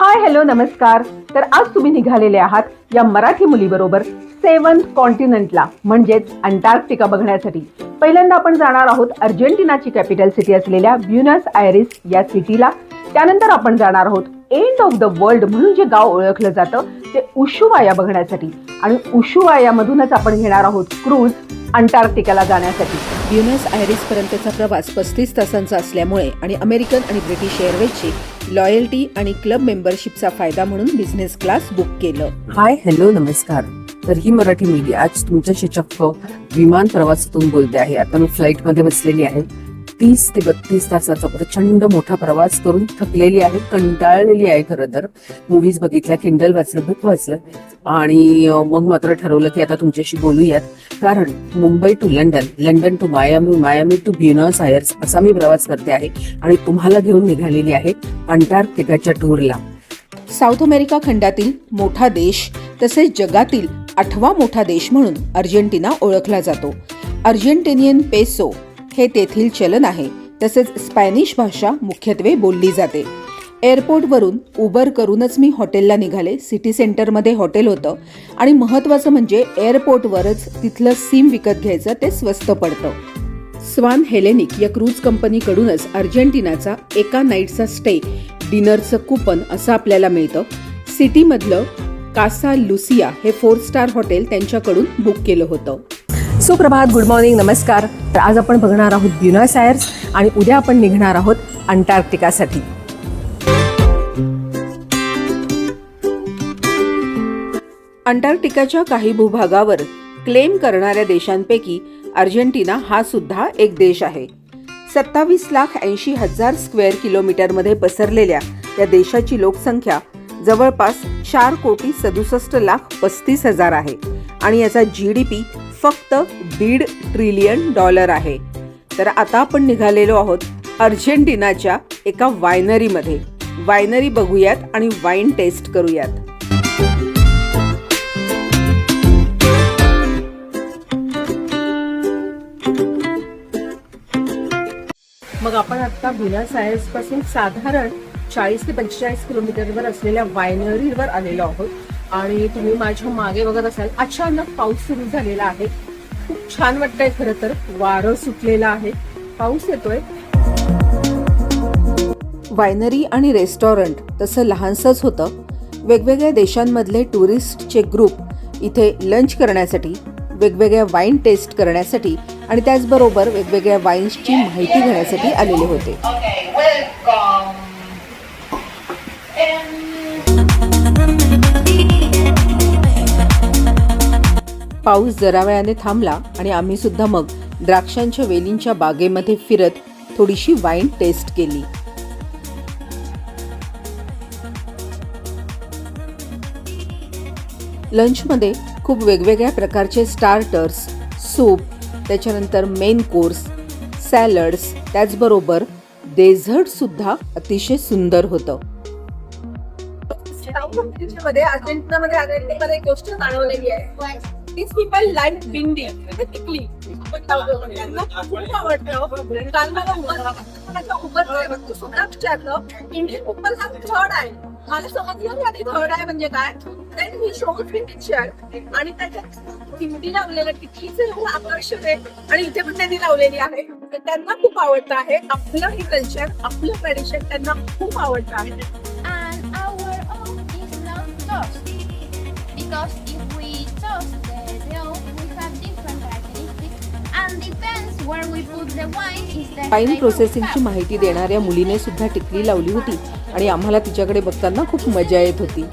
Hi hello नमस्कार. तर आज तुम्ही निघालेले आहात या मराठी मुलीबरोबर 7th कॉन्टिनेंटला म्हणजेच अंटार्क्टिका बघण्यासाठी. पहिल्यांदा आपण जाणार आहोत अर्जेंटिनाची कॅपिटल सिटी असलेल्या ब्युनस आयरिस या सिटीला. त्यानंतर आपण जाणार आहोत एंड ऑफ द वर्ल्ड म्हणून जे गाव ओळखलं जातं ते उशुआया बघण्यासाठी. आणि उशुआयामधूनच आपण घेणार आहोत क्रूज अंटार्क्टिकाला जाण्यासाठी. ब्युनस आयरिस पर्यंतचा प्रवास 35 तासांचा असल्यामुळे आणि अमेरिकन आणि ब्रिटिश एअरवेजची लॉयल्टी आणि क्लब मेंबरशिपचा फायदा म्हणून बिझनेस क्लास बुक केलं. हाय हॅलो नमस्कार. तर ही मराठी मीडिया आज तुमच्याशी चक्क विमान प्रवासातून बोलते आहे. आता मी फ्लाईट मध्ये बसलेली आहे. 30 ते 32 तासाचा प्रचंड मोठा प्रवास करून थकलेली आहे, कंटाळलेली आहे. खरं तर मूवीज बघितल्या, किंडल वाचलं, बुक वाचलं आणि मग मात्र ठरवलं की आता तुमच्याशी बोलूयात. कारण Mumbai to London, London to Miami, Miami to Buenos Aires असा मी प्रवास करते आहे आणि तुम्हाला घेऊन निघालेली आहे अंटार्क्टिकाच्या टूरला. साऊथ अमेरिका खंडातील मोठा देश तसेच जगातील 8वा मोठा देश म्हणून अर्जेंटिना ओळखला जातो. अर्जेंटिनियन पेसो हे तेथील चलन आहे. तसेच स्पॅनिश भाषा मुख्यत्वे बोलली जाते. एअरपोर्टवरून उबर करूनच मी हॉटेलला निघाले. सिटी सेंटरमध्ये हॉटेल होतं आणि महत्त्वाचं म्हणजे एअरपोर्टवरच तिथलं सिम विकत घ्यायचं, ते स्वस्त पडतं. स्वान हेलेनिक या क्रूज कंपनीकडूनच अर्जेंटिनाचा एका नाईटचा स्टे, डिनरचं कुपन असं आपल्याला मिळतं. सिटीमधलं कासा लुसिया हे 4 स्टार हॉटेल त्यांच्याकडून बुक केलं होतं. सुप्रभात, गुड मॉर्निंग, नमस्कार. तर आज आपण बघणार आहोत ब्युनस आयर्स आणि उद्या आपण निघणार आहोत अंटार्क्टिकासाठी. अंटार्क्टिकाच्या काही भूभागावर क्लेम करणाऱ्या देशांपैकी अर्जेंटिना हा सुद्धा एक देश आहे. 27,80,000 स्क्वेअर किलोमीटरमध्ये पसरलेल्या या देशाची लोकसंख्या जवळपास 4,67,35,000 आहे आणि याचा GDP फक्त $1.5 ट्रिलियन आहे. तर आता आपण निघालेलो आहोत अर्जेंटिनाच्या एका वायनरीमध्ये. वायनरी बघूयात आणि वाईन टेस्ट करूयात. मग आपण आता ब्युनस आयर्स पासून साधारण 40 ते 45 किलोमीटरवर असलेल्या वायनरीवर आलेलो आहोत. आणि तुम्ही माझ्या मागे बघत असाल, अचानक पाऊस सुरू झालेला आहे. खूप छान वाटतंय. खरं तर वारं सुटलेलं आहे, पाऊस येतोय. वायनरी आणि रेस्टॉरंट तसं लहानसंच होतं. वेगवेगळ्या देशांमधले टुरिस्टचे ग्रुप इथे लंच करण्यासाठी, वेगवेगळ्या वाईन टेस्ट करण्यासाठी आणि त्याचबरोबर वेगवेगळ्या वाईन्सची माहिती घेण्यासाठी आलेले होते. पाऊस जरा वेळाने थांबला आणि आम्ही सुद्धा मग द्राक्षांच्या वेलींच्या बागेमध्ये फिरत थोडीशी वाईन टेस्ट केली. लंचमध्ये खूप वेगवेगळ्या प्रकारचे स्टार्टर्स, सूप, त्याच्यानंतर मेन कोर्स, सॅलड्स, त्याचबरोबर डेझर्ट सुद्धा अतिशय सुंदर होतं. अर्जेंटिनामध्ये आल्यानंतर एक गोष्ट जाणवलेली आहे. These people like Bindi, particularly. त्यांना खूप आवडतं. काल मला उबर सुद्धा विचारलं, इंडियन उबर हा थर्ड आहे. मला समजलं की आधी थर्ड आहे म्हणजे काय. Then he showed me picture आणि त्याच्यात हिंदी लावलेलं, कितीचं एवढं आकर्षक आहे आणि इथे पण त्यांनी लावलेली आहे. तर त्यांना खूप आवडतं आहे. आपलं हे कल्चर, आपलं ट्रेडिशन त्यांना खूप आवडतं आहे. And our own is not toast, because if we toast the oat, we have different characteristics, and depends where we put the wine is the wine प्रोसेसिंगची माहिती देणाऱ्या मुलीने सुद्धा टिकली लावली होती आणि आम्हाला तिच्याकडे बघताना खूप मजा येत होती.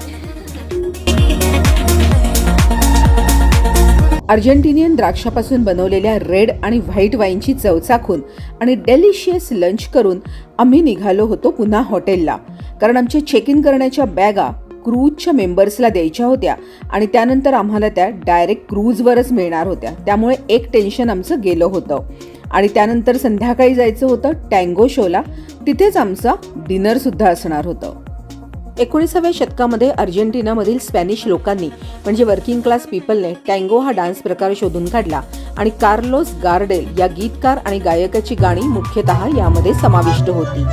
अर्जेंटिनियन द्राक्षापासून बनवलेल्या रेड आणि व्हाईट वाईनची चव चाखून आणि डेलिशियस लंच करून आम्ही निघालो होतो पुन्हा हॉटेलला. कारण आमच्या चेक इन करण्याच्या बॅगा क्रूजच्या मेंबर्सला द्यायच्या होत्या आणि त्यानंतर आम्हाला त्या डायरेक्ट क्रूजवरच मिळणार होत्या. त्यामुळे एक टेन्शन आमचं गेलं होतं. आणि त्यानंतर संध्याकाळी जायचं होतं टँगो शोला. तिथेच आमचा डिनर सुद्धा असणार होतं. 19व्या शतकामध्ये अर्जेंटिनामधील स्पॅनिश लोकांनी म्हणजे वर्किंग क्लास पीपलने टँगो हा डान्स प्रकार शोधून काढला आणि कार्लोस गार्डेल या गीतकार आणि गायकाची गाणी मुख्यतः यामध्ये समाविष्ट होती.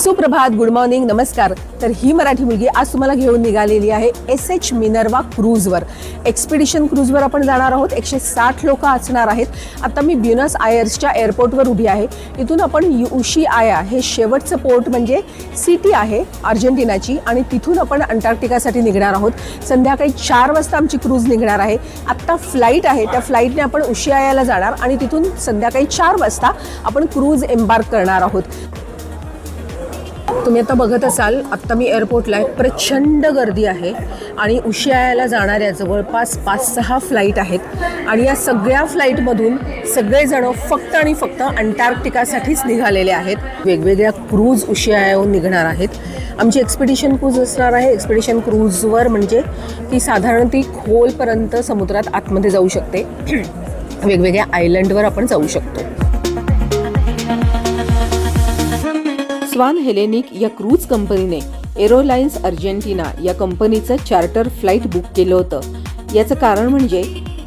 सुप्रभात, गुड मॉर्निंग, नमस्कार. तर ही मराठी मुलगी आज तुम्हाला घेऊन निघालेली आहे एस.एच. मिनर्वा क्रूजवर. एक्सपिडिशन क्रूजवर आपण जाणार आहोत. 160 लोक असणार आहेत. आता मी ब्युनस आयर्सच्या एअरपोर्टवर उभी आहे. इथून आपण उशिआया हे शेवटचं पोर्ट म्हणजे सिटी आहे अर्जेंटिनाची, आणि तिथून आपण अंटार्क्टिकासाठी निघणार आहोत. संध्याकाळी 4 वाजता आमची क्रूज निघणार आहे. आत्ता फ्लाईट आहे, त्या फ्लाईटने आपण उशिआयाला जाणार आणि तिथून संध्याकाळी 4 वाजता आपण क्रूज एम्बार्क करणार आहोत. तुम्ही आता बघत असाल, आत्ता मी एअरपोर्टला आहे. प्रचंड गर्दी आहे आणि उशिआयाला जाणाऱ्या जवळपास 5-6 फ्लाईट आहेत आणि या सगळ्या फ्लाईटमधून सगळेजण फक्त आणि फक्त अंटार्क्टिकासाठीच निघालेले आहेत. वेगवेगळ्या क्रूज उशिआयाहून निघणार आहेत. आमची एक्सपिडिशन क्रूज असणार आहे. एक्सपिडिशन क्रूजवर म्हणजे ती साधारण ती खोलपर्यंत समुद्रात आतमध्ये जाऊ शकते. वेगवेगळ्या आयलंडवर आपण जाऊ शकतो. स्वान हेलेनिक या क्रूज कंपनीने एरोलाइन्स अर्जेंटिना या कंपनीचं चार्टर फ्लाईट बुक केलं होतं. याचं कारण म्हणजे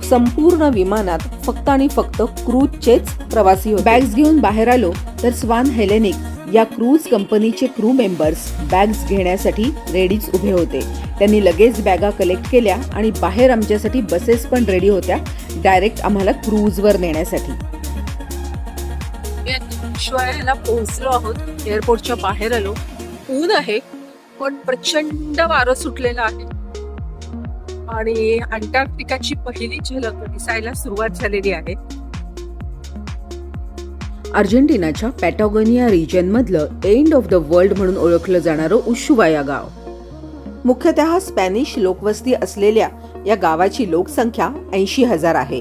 संपूर्ण विमानात फक्त आणि फक्त क्रूजचेच प्रवासी होते. बॅग्स घेऊन बाहेर आलो तर स्वान हेलेनिक या क्रूज कंपनीचे क्रू मेंबर्स बॅग्स घेण्यासाठी रेडीच उभे होते. त्यांनी लगेच बॅगा कलेक्ट केल्या आणि बाहेर आमच्यासाठी बसेस पण रेडी होत्या डायरेक्ट आम्हाला क्रूजवर नेण्यासाठी. उशिआयाला पोहोचलो आहोत. एअरपोर्टच्या बाहेर आलो. ऊन आहे पण प्रचंड वारं सुटलेलं आहे आणि अंटार्क्टिकाची पहिली झलक दिसायला सुरुवात झालेली आहे. अर्जेंटिनाच्या पॅटागोनिया रिजन मधलं एंड ऑफ द वर्ल्ड म्हणून ओळखलं जाणारं उशुवाया गाव. मुख्यतः स्पॅनिश लोकवस्ती असलेल्या या गावाची लोकसंख्या 80,000 आहे.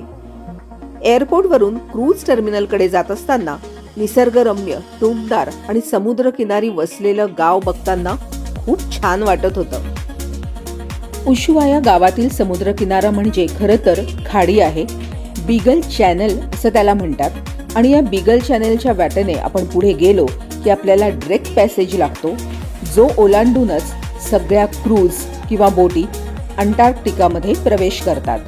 एअरपोर्टवरून क्रूज टर्मिनलकडे जात असताना निसर्गरम्य, टुमदार आणि समुद्रकिनारी वसलेलं गाव बघताना खूप छान वाटत होतं. उशुआया गावातील समुद्रकिनारा म्हणजे खरं तर खाडी आहे. बिगल चॅनल असं त्याला म्हणतात आणि या बिगल चॅनलच्या वाटेने आपण पुढे गेलो की आपल्याला डायरेक्ट पॅसेज लागतो, जो ओलांडूनच सगळ्या क्रूज किंवा बोटी अंटार्क्टिकामध्ये प्रवेश करतात.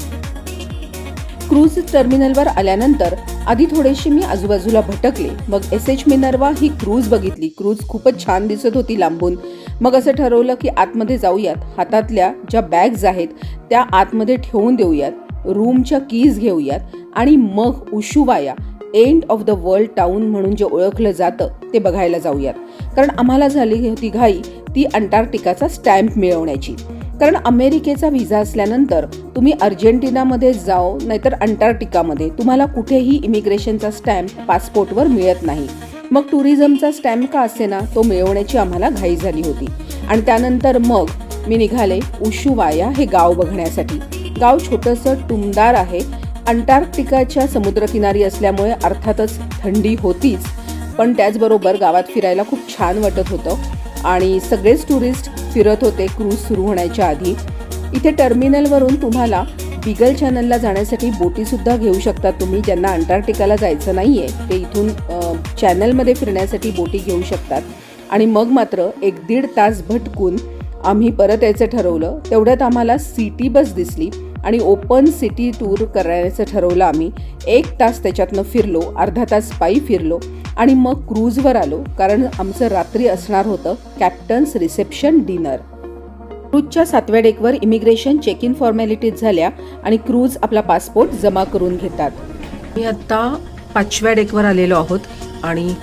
क्रूज टर्मिनलवर आल्यानंतर आधी थोडेशी मी आजूबाजूला भटकले. मग एस.एच. मिनर्वा ही क्रूज बघितली. क्रूज खूपच छान दिसत होती लांबून. मग असं ठरवलं की आतमध्ये जाऊयात. हातातल्या ज्या बॅग्स आहेत त्या आतमध्ये ठेवून देऊयात, रूमच्या कीज घेऊयात आणि मग Ushuaia end of the world town म्हणून जे ओळखलं जातं ते बघायला जाऊयात. कारण आम्हाला झाली होती घाई ती अंटार्क्टिकाचा स्टॅम्प मिळवण्याची. कारण अमेरिकेचा व्हिसा असल्यानंतर तुम्ही अर्जेंटिनामध्ये जाओ नाहीतर अंटार्क्टिकामध्ये तुम्हाला कुठेही इमिग्रेशनचा स्टॅम्प पासपोर्टवर मिळत नाही. मग टुरिझमचा स्टॅम्प का असेना तो मिळवण्याची आम्हाला घाई झाली होती आणि त्यानंतर मग मी निघाले उशुआया हे गाव बघण्यासाठी. गाव छोटंसं टुमदार आहे. अंटार्क्टिकाच्या समुद्रकिनारी असल्यामुळे अर्थातच थंडी होतीच, पण त्याचबरोबर गावात फिरायला खूप छान वाटत होतं आणि सगळेच टुरिस्ट फिरत होते क्रूज सुरू होण्याच्या आधी. इथे टर्मिनलवरून तुम्हाला बिगल चॅनलला जाण्यासाठी बोटीसुद्धा घेऊ शकता तुम्ही. ज्यांना अंटार्क्टिकाला जायचं नाही आहे ते इथून चॅनलमध्ये फिरण्यासाठी बोटी घेऊ शकतात. आणि मग मात्र 1-1.5 तास भटकून आम्ही परत यायचं ठरवलं. तेवढ्यात आम्हाला सिटी बस दिसली आणि ओपन सिटी टूर करायचं ठरवलं आम्ही. 1 तास त्याच्यातनं फिरलो, अर्धा तास पायी फिरलो आणि मग क्रूजवर आलो. कारण आमचं रात्री असणार होतं कॅप्टन्स रिसेप्शन डिनर. क्रूजच्या 7व्या डेकवर इमिग्रेशन चेक इन फॉर्मॅलिटीज झाल्या आणि क्रूज आपला पासपोर्ट जमा करून घेतात. मी आत्ता 5व्या डेकवर आलेलो आहोत आणि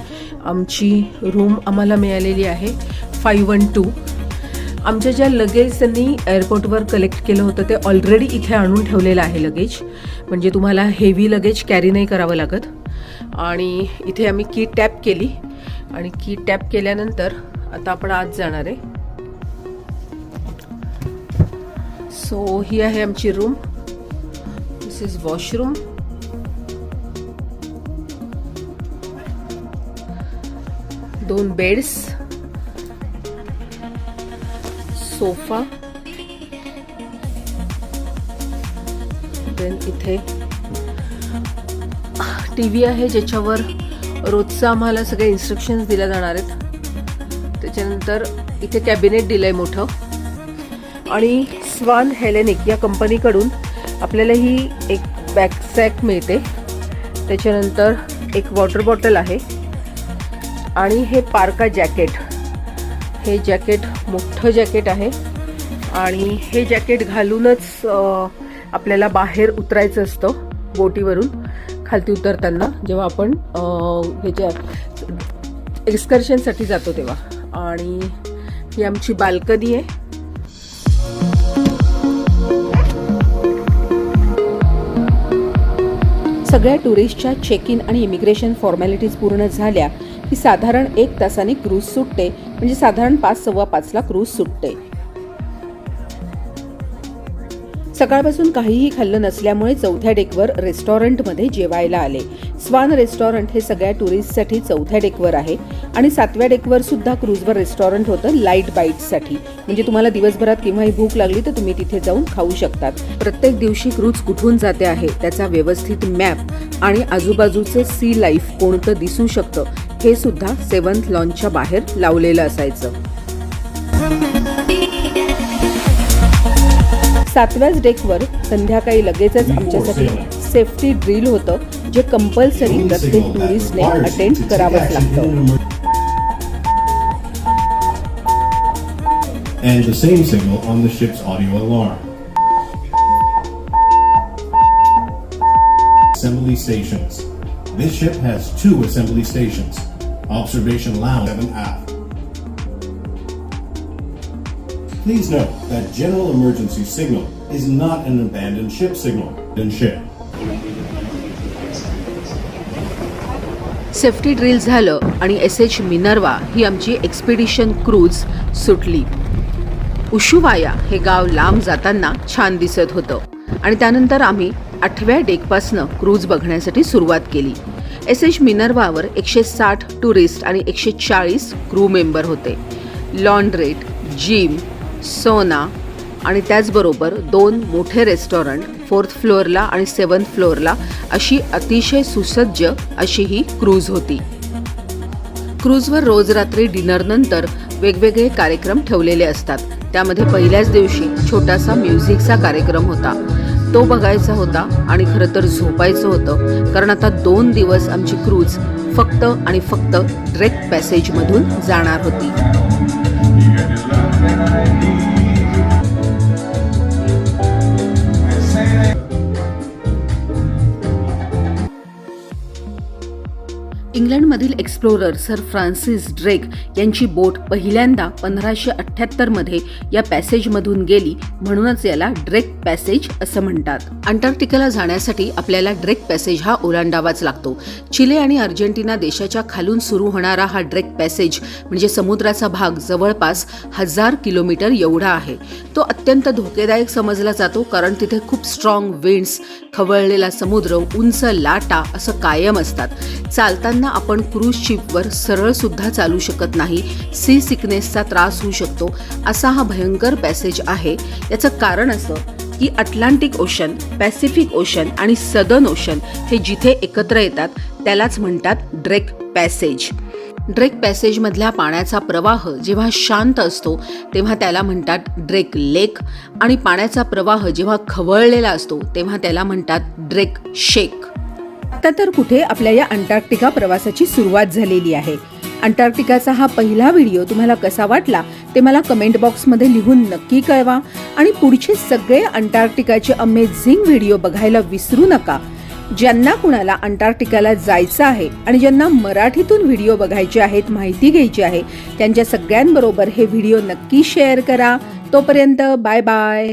आमची रूम आम्हाला मिळालेली आहे 512. आमच्या ज्या लगेज त्यांनी एअरपोर्टवर कलेक्ट केलं होतं ते ऑलरेडी इथे आणून ठेवलेलं आहे लगेज. म्हणजे तुम्हाला हेवी लगेज कॅरी नाही करावं लागत. आणि इथे आम्ही की टॅप केली आणि की टॅप केल्यानंतर आता आपण आत जाणार आहे. सो ही आहे आमची रूम. This is washroom. दोन बेड्स, सोफा, देन इथे टीव्ही आहे ज्याच्यावर रोजचं आम्हाला सगळे इन्स्ट्रक्शन्स दिल्या जाणार आहेत. त्याच्यानंतर इथे कॅबिनेट दिलंय मोठं आणि स्वान हेलेनिक या कंपनीकडून आपल्याला ही एक बॅकपॅक मिळते. त्याच्यानंतर एक वॉटर बॉटल आहे आणि हे पार्का जॅकेट हे जॅकेट मोठं जॅकेट आहे आणि हे जॅकेट घालूनच आपल्याला बाहेर उतरायचं असतं बोटीवरून खालती उतरताना, जेव्हा आपण ह्याच्या एक्सकर्शनसाठी जातो तेव्हा. आणि ही आमची बाल्कनी आहे. सगळ्या टुरिस्टच्या चेक इन आणि इमिग्रेशन फॉर्मॅलिटीज पूर्ण झाल्या की साधारण 1 तासाने क्रूज सुटते, म्हणजे साधारण 5:15ला क्रूज सुटते. सकाळपासून काहीही खाल्लं नसल्यामुळे 4थ्या डेकवर रेस्टॉरंटमध्ये जेवायला आले. स्वान रेस्टॉरंट हे सगळ्या टुरिस्टसाठी 4थ्या डेकवर आहे आणि 7व्या डेकवर सुद्धा क्रूजवर रेस्टॉरंट होतं लाईट बाईट्ससाठी, म्हणजे तुम्हाला दिवसभरात केव्हाही भूक लागली तर तुम्ही तिथे जाऊन खाऊ शकतात. प्रत्येक दिवशी क्रूज कुठून जाते आहे त्याचा व्यवस्थित मॅप आणि आजूबाजूचं सी लाईफ कोणतं दिसू शकतं हे सुद्धा 7th लॉन्चच्या बाहेर लावलेलं असायचं. 7व्याच डेकवर संध्याकाळी लगेचच आमच्यासाठी सेफ्टी ड्रिल होतं, जे कंपल्सरी प्रत्येक टुरिस्टने अटेंड करावंच लागतं. And the same signal on the ship's audio alarm. Assembly stations. This ship has 2 assembly stations. Observation lounge 7 aft. Please note that general emergency signal is not an abandoned ship signal. Abandoned ship. Safety drill झालं आणि SH Minerva ही आमची expedition cruise सुटली. उशुवाया हे गाव लांब जाताना छान दिसत होतं आणि त्यानंतर आम्ही 8व्या डेकपासनं क्रूज बघण्यासाठी सुरुवात केली. SH मिनर्वावर 160 टुरिस्ट आणि 140 क्रू मेंबर होते. लॉन्ड्रेट, जिम, सोना आणि त्याचबरोबर 2 मोठे रेस्टॉरंट 4th फ्लोअरला आणि 7th फ्लोअरला अशी अतिशय सुसज्ज अशी ही क्रूज होती. क्रूजवर रोज रात्री डिनरनंतर वेगवेगळे कार्यक्रम ठेवलेले असतात. त्यामध्ये पहिल्याच दिवशी छोटासा म्युझिकचा कार्यक्रम होता, तो बघायचा होता आणि खरं तर झोपायचं होतं, कारण आता 2 दिवस आमची क्रूज फक्त आणि फक्त ड्रेक पॅसेजमधून जाणार होती. इंग्लंडमधील एक्सप्लोरर सर फ्रान्सिस ड्रेक यांची बोट पहिल्यांदा 1578 मध्ये या पॅसेजमधून गेली, म्हणूनच याला ड्रेक पॅसेज असं म्हणतात. अंटार्क्टिकाला जाण्यासाठी आपल्याला ड्रेक पॅसेज हा ओलांडावाच लागतो. चिले आणि अर्जेंटिना देशाच्या खालून सुरू होणारा हा ड्रेक पॅसेज म्हणजे समुद्राचा भाग जवळपास 1000 किलोमीटर एवढा आहे. तो अत्यंत धोकेदायक समजला जातो, कारण तिथे खूप स्ट्रॉंग विंड्स, खवळलेला समुद्र, उंच लाटा असं कायम असतात. चालताना आपण क्रूज शिपवर सरळ सुद्धा चालू शकत नाही. सी सिकनेसचा त्रास होऊ शकतो असा हा भयंकर पॅसेज आहे. याचं कारण असं की अटलांटिक ओशन, पॅसिफिक ओशन आणि सदर्न ओशन हे जिथे एकत्र येतात त्यालाच म्हणतात ड्रेक पॅसेज. ड्रेक पॅसेजमधल्या पाण्याचा प्रवाह जेव्हा शांत असतो तेव्हा त्याला म्हणतात ड्रेक लेक आणि पाण्याचा प्रवाह जेव्हा खवळलेला असतो तेव्हा त्याला म्हणतात ड्रेक शेक. आता तर कुठे आपल्या या अंटार्क्टिका प्रवासाची सुरुवात झालेली आहे. अंटार्क्टिकाचा हा पहिला व्हिडिओ तुम्हाला कसा वाटला ते मला कमेंट बॉक्समध्ये लिहून नक्की कळवा आणि पुढचे सगळे अंटार्क्टिकाचे अमेझिंग व्हिडिओ बघायला विसरू नका. ज्यांना कुणाला अंटार्क्टिकाला जायचं आहे आणि ज्यांना मराठीतून व्हिडिओ बघायचे आहेत, माहिती घ्यायची आहे, त्यांच्या सगळ्यांबरोबर हे व्हिडिओ नक्की शेअर करा. तोपर्यंत बाय बाय.